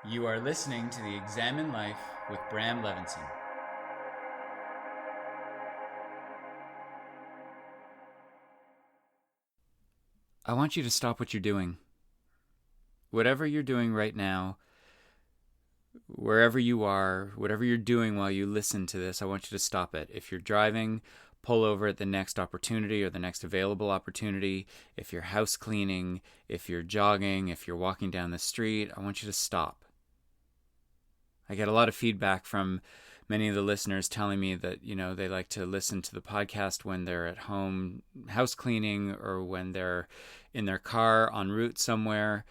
You are listening to the Examine Life with Bram Levinson. I want you to stop what you're doing. Whatever you're doing right now, wherever you are, whatever you're doing while you listen to this, I want you to stop it. If you're driving, pull over at the next opportunity or the next available opportunity. If you're house cleaning, if you're jogging, if you're walking down the street, I want you to stop. I get a lot of feedback from many of the listeners telling me that, they like to listen to the podcast when they're at home house cleaning or when they're in their car en route somewhere.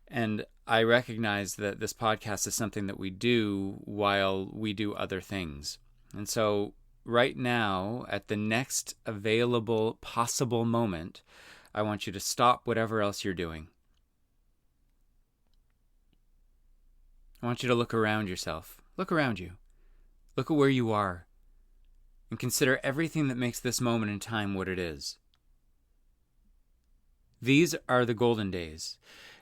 And I recognize that this podcast is something that we do while we do other things. And so right now, at the next available possible moment, I want you to stop whatever else you're doing. I want you to look around yourself. Look around you. Look at where you are. And consider everything that makes this moment in time what it is. These are the golden days.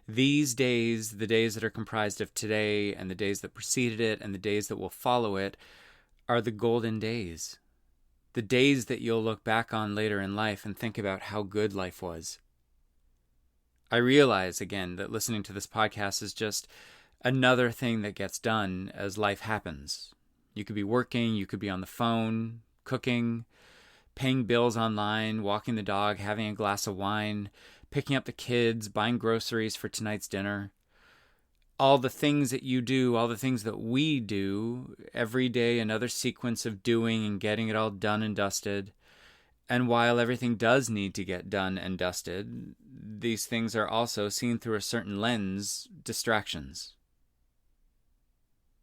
These days, the days that are comprised of today and the days that preceded it and the days that will follow it, are the golden days. The days that you'll look back on later in life and think about how good life was. I realize, again, that listening to this podcast is just another thing that gets done as life happens. You could be working, you could be on the phone, cooking, paying bills online, walking the dog, having a glass of wine, picking up the kids, buying groceries for tonight's dinner. All the things that you do, all the things that we do, every day another sequence of doing and getting it all done and dusted. And while everything does need to get done and dusted, these things are also, seen through a certain lens, distractions.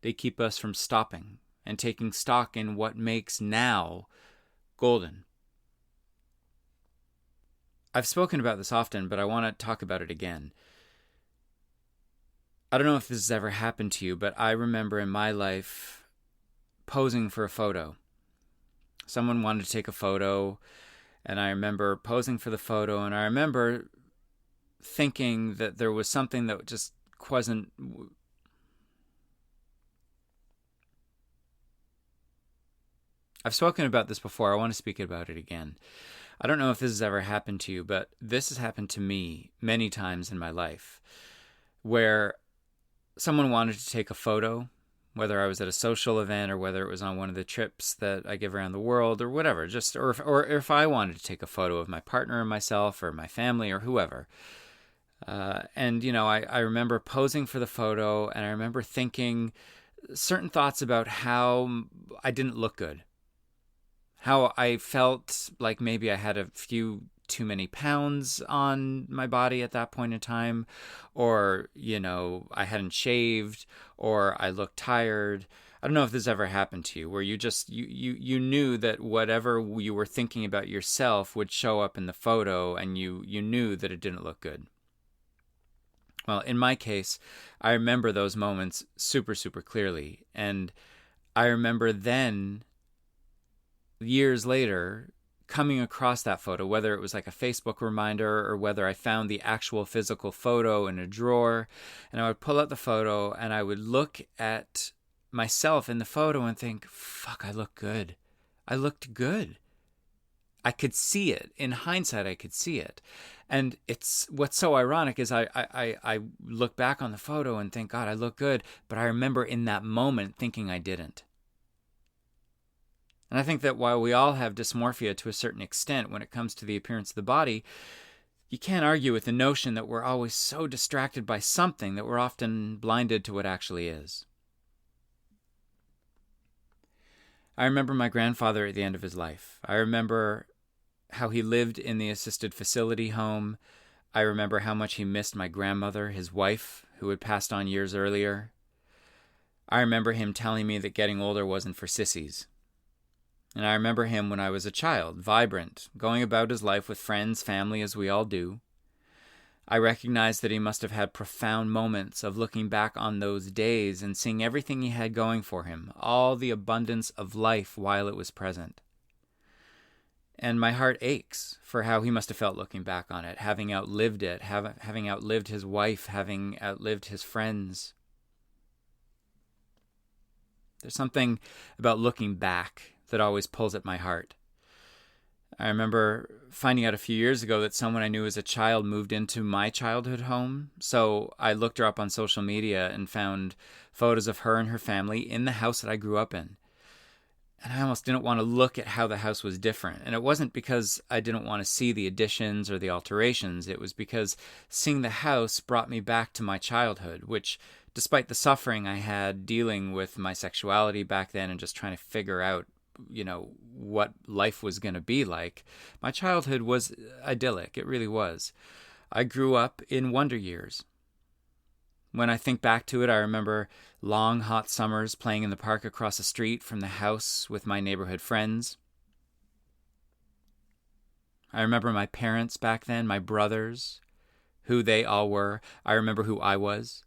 They keep us from stopping and taking stock in what makes now golden. I've spoken about this often, but I want to talk about it again. I don't know if this has ever happened to you, but I remember in my life posing for a photo. Someone wanted to take a photo, and I remember posing for the photo, and I remember thinking that there was something that just wasn't... I've spoken about this before. I want to speak about it again. I don't know if this has ever happened to you, but this has happened to me many times in my life, where someone wanted to take a photo, whether I was at a social event or whether it was on one of the trips that I give around the world or whatever, or if I wanted to take a photo of my partner and myself or my family or whoever. I remember posing for the photo, and I remember thinking certain thoughts about how I didn't look good. How I felt like maybe I had a few too many pounds on my body at that point in time, or, I hadn't shaved, or I looked tired. I don't know if this ever happened to you, where you just, you knew that whatever you were thinking about yourself would show up in the photo, and you knew that it didn't look good. Well, in my case, I remember those moments super, super clearly. And I remember then, years later, coming across that photo, whether it was like a Facebook reminder or whether I found the actual physical photo in a drawer, and I would pull out the photo and I would look at myself in the photo and think, fuck, I look good. I looked good. I could see it. In hindsight, I could see it. And it's what's so ironic is I look back on the photo and think, God, I look good. But I remember in that moment thinking I didn't. And I think that while we all have dysmorphia to a certain extent when it comes to the appearance of the body, you can't argue with the notion that we're always so distracted by something that we're often blinded to what actually is. I remember my grandfather at the end of his life. I remember how he lived in the assisted facility home. I remember how much he missed my grandmother, his wife, who had passed on years earlier. I remember him telling me that getting older wasn't for sissies. And I remember him when I was a child, vibrant, going about his life with friends, family, as we all do. I recognize that he must have had profound moments of looking back on those days and seeing everything he had going for him, all the abundance of life while it was present. And my heart aches for how he must have felt looking back on it, having outlived it, having outlived his wife, having outlived his friends. There's something about looking back that always pulls at my heart. I remember finding out a few years ago that someone I knew as a child moved into my childhood home. So I looked her up on social media and found photos of her and her family in the house that I grew up in. And I almost didn't want to look at how the house was different. And it wasn't because I didn't want to see the additions or the alterations. It was because seeing the house brought me back to my childhood, which, despite the suffering I had dealing with my sexuality back then and just trying to figure out, what life was going to be like, my childhood was idyllic. It really was. I grew up in wonder years. When I think back to it, I remember long, hot summers playing in the park across the street from the house with my neighborhood friends. I remember my parents back then, my brothers, who they all were. I remember who I was.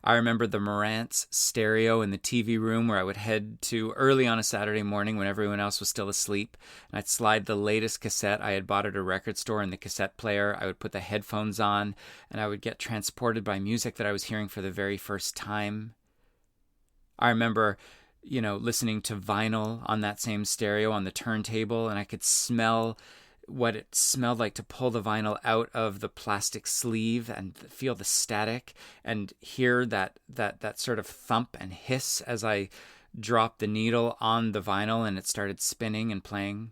I remember the Marantz stereo in the TV room where I would head to early on a Saturday morning when everyone else was still asleep, and I'd slide the latest cassette I had bought at a record store in the cassette player. I would put the headphones on, and I would get transported by music that I was hearing for the very first time. I remember, listening to vinyl on that same stereo on the turntable, and I could smell what it smelled like to pull the vinyl out of the plastic sleeve and feel the static and hear that sort of thump and hiss as I dropped the needle on the vinyl and it started spinning and playing.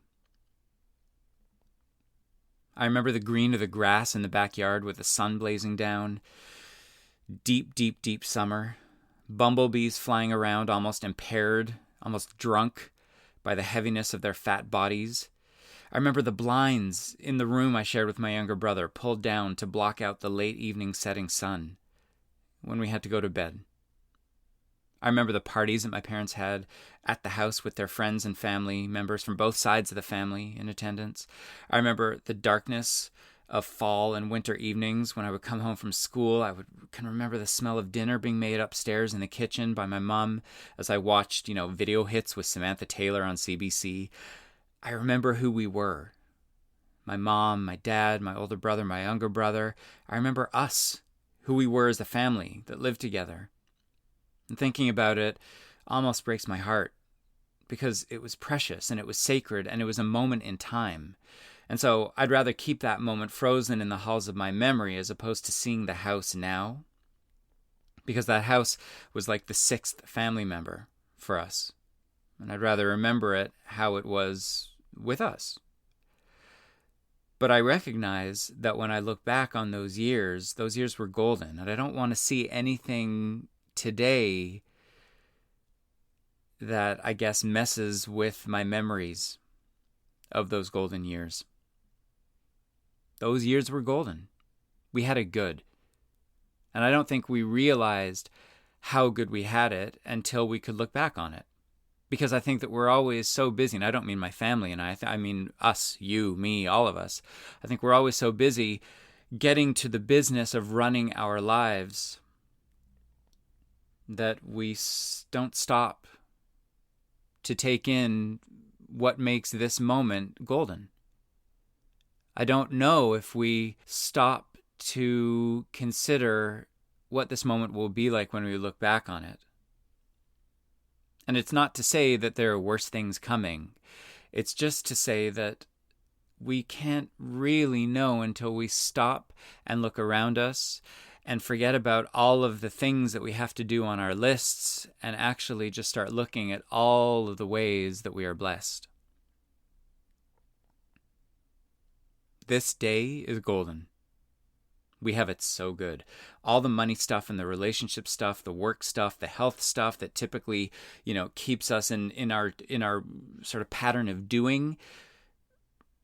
I remember the green of the grass in the backyard with the sun blazing down. Deep, deep, deep summer. Bumblebees flying around, almost impaired, almost drunk by the heaviness of their fat bodies. I remember the blinds in the room I shared with my younger brother pulled down to block out the late evening setting sun when we had to go to bed. I remember the parties that my parents had at the house with their friends and family members from both sides of the family in attendance. I remember the darkness of fall and winter evenings when I would come home from school. I can remember the smell of dinner being made upstairs in the kitchen by my mom as I watched, video hits with Samantha Taylor on CBC. I remember who we were. My mom, my dad, my older brother, my younger brother. I remember us, who we were as a family that lived together. And thinking about it almost breaks my heart because it was precious and it was sacred and it was a moment in time. And so I'd rather keep that moment frozen in the halls of my memory as opposed to seeing the house now. Because that house was like the sixth family member for us. And I'd rather remember it how it was with us. But I recognize that when I look back on those years were golden. And I don't want to see anything today that I guess messes with my memories of those golden years. Those years were golden. We had it good. And I don't think we realized how good we had it until we could look back on it. Because I think that we're always so busy, and I don't mean my family and I mean us, you, me, all of us. I think we're always so busy getting to the business of running our lives that we don't stop to take in what makes this moment golden. I don't know if we stop to consider what this moment will be like when we look back on it. And it's not to say that there are worse things coming. It's just to say that we can't really know until we stop and look around us and forget about all of the things that we have to do on our lists and actually just start looking at all of the ways that we are blessed. This day is golden. We have it so good. All the money stuff and the relationship stuff, the work stuff, the health stuff that typically, keeps us in our sort of pattern of doing,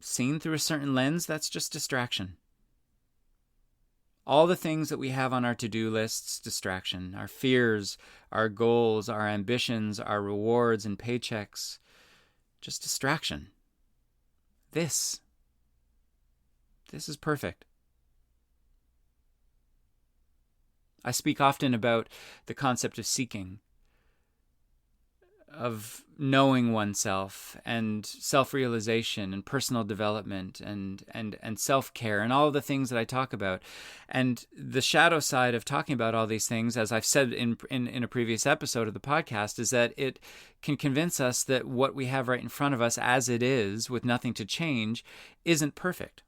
seen through a certain lens, that's just distraction. All the things that we have on our to-do lists, distraction. Our fears, our goals, our ambitions, our rewards and paychecks, just distraction. This is perfect. I speak often about the concept of seeking. of knowing oneself and self-realization and personal development and self-care and all of the things that I talk about. And the shadow side of talking about all these things, as I've said in a previous episode of the podcast, is that it can convince us that what we have right in front of us as it is, with nothing to change, isn't perfect.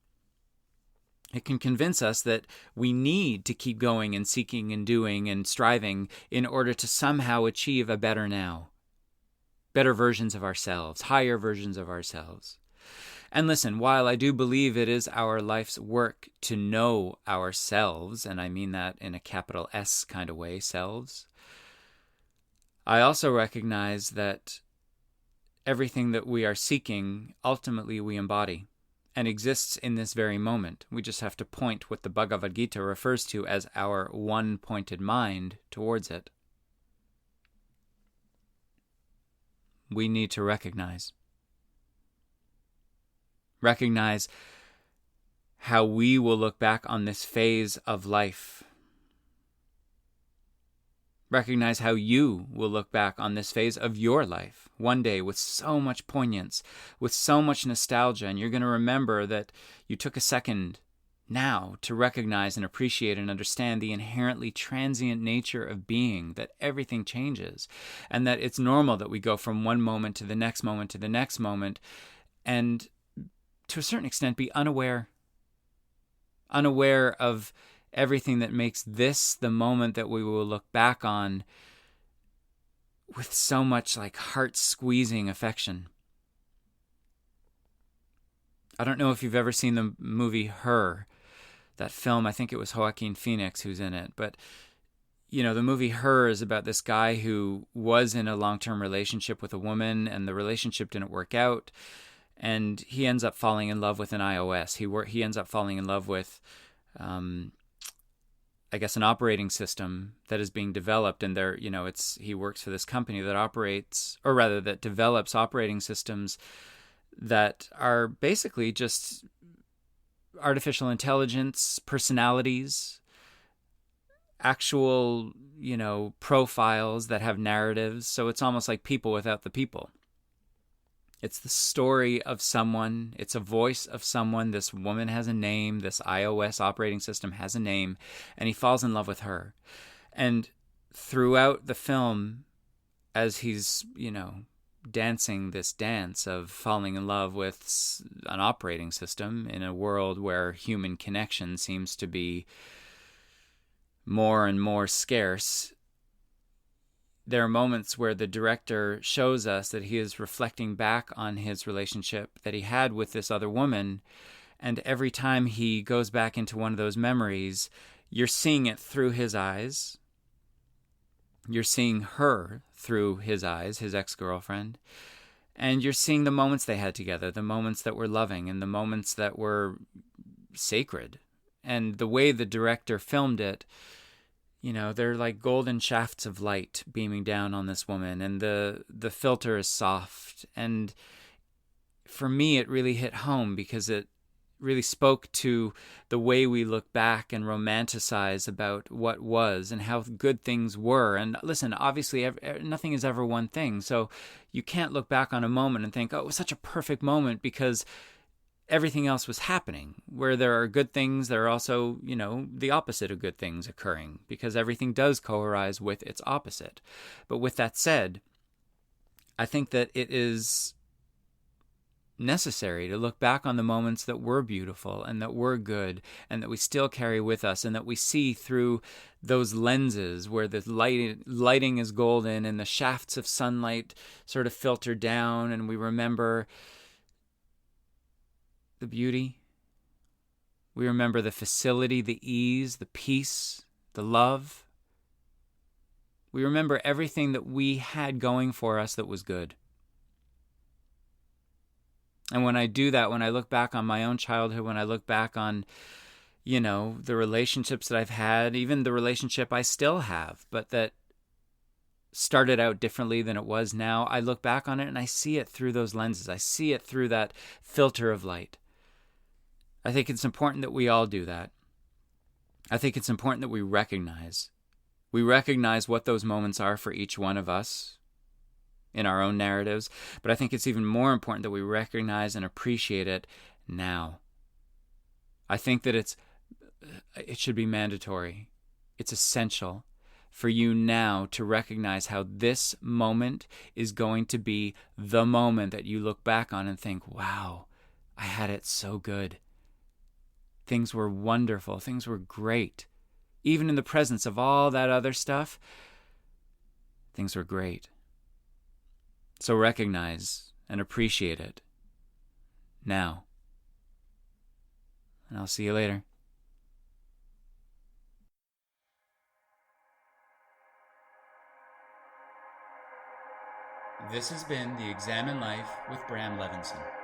It can convince us that we need to keep going and seeking and doing and striving in order to somehow achieve a better now. Better versions of ourselves, higher versions of ourselves. And listen, while I do believe it is our life's work to know ourselves, and I mean that in a capital S kind of way, selves, I also recognize that everything that we are seeking, ultimately we embody and exists in this very moment. We just have to point what the Bhagavad Gita refers to as our one-pointed mind towards it. We need to recognize how we will look back on this phase of life. Recognize how you will look back on this phase of your life one day with so much poignance, with so much nostalgia, and you're going to remember that you took a second now to recognize and appreciate and understand the inherently transient nature of being, that everything changes, and that it's normal that we go from one moment to the next moment to the next moment, and to a certain extent be unaware of everything that makes this the moment that we will look back on with so much like heart-squeezing affection. I don't know if you've ever seen the movie Her, that film. I think it was Joaquin Phoenix who's in it. But, you know, the movie Her is about this guy who was in a long-term relationship with a woman, and the relationship didn't work out. And he ends up falling in love with an iOS. He ends up falling in love with, I guess, an operating system that is being developed. And there, you know, he works for this company that operates, or rather that develops operating systems that are basically just artificial intelligence, personalities, actual, you know, profiles that have narratives. So it's almost like people without the people. It's the story of someone. It's a voice of someone. This woman has a name. This iOS operating system has a name. And he falls in love with her. And throughout the film, as he's, you know, dancing this dance of falling in love with an operating system in a world where human connection seems to be more and more scarce, there are moments where the director shows us that he is reflecting back on his relationship that he had with this other woman, and every time he goes back into one of those memories, you're seeing it through his eyes. You're seeing her through his eyes, his ex-girlfriend, and you're seeing the moments they had together, the moments that were loving and the moments that were sacred. And the way the director filmed it, you know, they're like golden shafts of light beaming down on this woman, and the filter is soft. And for me, it really hit home because it really spoke to the way we look back and romanticize about what was and how good things were. And listen, obviously, nothing is ever one thing. So you can't look back on a moment and think, oh, it was such a perfect moment because everything else was happening. Where there are good things, there are also, you know, the opposite of good things occurring, because everything does coalesce with its opposite. But with that said, I think that it is necessary to look back on the moments that were beautiful and that were good and that we still carry with us, and that we see through those lenses where the lighting is golden and the shafts of sunlight sort of filter down, and we remember the beauty. We remember the facility, the ease, the peace, the love. We remember everything that we had going for us that was good. And when I do that, when I look back on my own childhood, when I look back on, you know, the relationships that I've had, even the relationship I still have, but that started out differently than it was now, I look back on it and I see it through those lenses. I see it through that filter of light. I think it's important that we all do that. I think it's important that we recognize what those moments are for each one of us. in our own narratives, but I think it's even more important that we recognize and appreciate it now. I think that it should be mandatory. It's essential for you now to recognize how this moment is going to be the moment that you look back on and think, wow, I had it so good. Things were wonderful. Things were great. Even in the presence of all that other stuff, things were great. So recognize and appreciate it now. And I'll see you later. This has been the Examine Life with Bram Levinson.